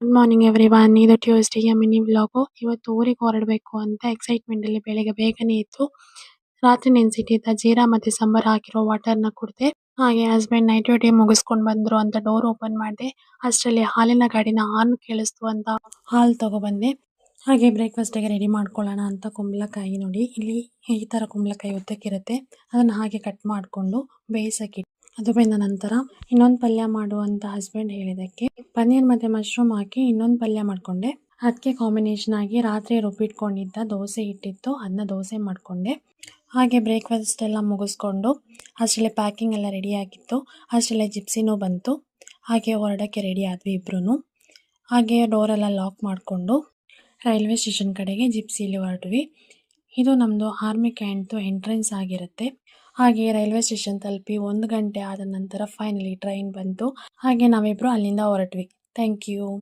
Good morning everyone. ಇದು ಟ್ಯೂಸ್ಡೇಯ mini vlog. ಇವತ್ತು ಊರಿಗೆ ಹೊರಡಬೇಕು ಅಂತ ಎಕ್ಸೈಟ್ಮೆಂಟ್ ಅಲ್ಲಿ ಬೆಳಿಗ್ಗೆ ಬೇಗನೆ ಇತ್ತು. ರಾತ್ರಿ ನೆನೆಸಿಟ್ಟಿದ್ದ ಜೀರಾ ಮತ್ತೆ ಸಾಂಬಾರ್ ಹಾಕಿರೋ ವಾಟರ್ನ ಕುಡ್ದೆ. ಹಾಗೆ ಹಸ್ಬೆಂಡ್ ನೈಟ್ ಡ್ಯೂಟಿ ಮುಗಿಸ್ಕೊಂಡು ಬಂದ್ರು ಅಂತ ಡೋರ್ ಓಪನ್ ಮಾಡಿದೆ. ಅಷ್ಟರಲ್ಲಿ ಹಾಲಿನ ಗಾಡಿನ ಹಾರ್ನ್ ಕೇಳಿಸ್ತು ಅಂತ ಹಾಲು ತಗೊಬಂದೆ. ಹಾಗೆ ಬ್ರೇಕ್ಫಾಸ್ಟಿಗೆ ರೆಡಿ ಮಾಡ್ಕೊಳ್ಳೋಣ ಅಂತ ಕುಂಬಳಕಾಯಿ ನೋಡಿ ಇಲ್ಲಿ ಈ ಥರ ಕುಂಬಳಕಾಯಿ ಉದ್ದಕ್ಕಿರುತ್ತೆ. ಅದನ್ನು ಹಾಗೆ ಕಟ್ ಮಾಡಿಕೊಂಡು ಬೇಯಿಸೋಕೆ ಅದು ಬೆಂದ ನಂತರ ಇನ್ನೊಂದು ಪಲ್ಯ ಮಾಡು ಅಂತ ಹಸ್ಬೆಂಡ್ ಹೇಳಿದ್ದಕ್ಕೆ ಪನ್ನೀರ್ ಮತ್ತು ಮಶ್ರೂಮ್ ಹಾಕಿ ಇನ್ನೊಂದು ಪಲ್ಯ ಮಾಡಿಕೊಂಡೆ. ಅದಕ್ಕೆ ಕಾಂಬಿನೇಷನ್ ಆಗಿ ರಾತ್ರಿ ರುಬ್ಬಿಟ್ಕೊಂಡಿದ್ದ ದೋಸೆ ಇಟ್ಟಿತ್ತು, ಅದನ್ನ ದೋಸೆ ಮಾಡಿಕೊಂಡೆ. ಹಾಗೆ ಬ್ರೇಕ್ಫಾಸ್ಟ್ ಎಲ್ಲ ಮುಗಿಸ್ಕೊಂಡು ಅಷ್ಟರಲ್ಲೇ ಪ್ಯಾಕಿಂಗ್ ಎಲ್ಲ ರೆಡಿ ಆಗಿತ್ತು. ಅಷ್ಟರಲ್ಲೇ ಜಿಪ್ಸಿನೂ ಬಂತು. ಹಾಗೆ ಹೊರಡೋಕ್ಕೆ ರೆಡಿ ಆದ್ವಿ ಇಬ್ಬರೂ. ಹಾಗೆ ಡೋರೆಲ್ಲ ಲಾಕ್ ಮಾಡಿಕೊಂಡು ರೈಲ್ವೆ ಸ್ಟೇಷನ್ ಕಡೆಗೆ ಜಿಪ್ಸಿಲಿ ಹೊರಟ್ವಿ. ಇದು ನಮ್ಮದು ಆರ್ಮಿ ಕ್ಯಾಂಟ್ದು ಎಂಟ್ರೆನ್ಸ್ ಆಗಿರುತ್ತೆ. ಹಾಗೆ ರೈಲ್ವೆ ಸ್ಟೇಷನ್ ತಲುಪಿ 1 ಗಂಟೆ ಆದ ನಂತರ ಫೈನಲಿ ಟ್ರೈನ್ ಬಂತು. ಹಾಗೆ ನಾವಿಬ್ಬರು ಅಲ್ಲಿಂದ ಹೊರಟ್ವಿ. Thank you.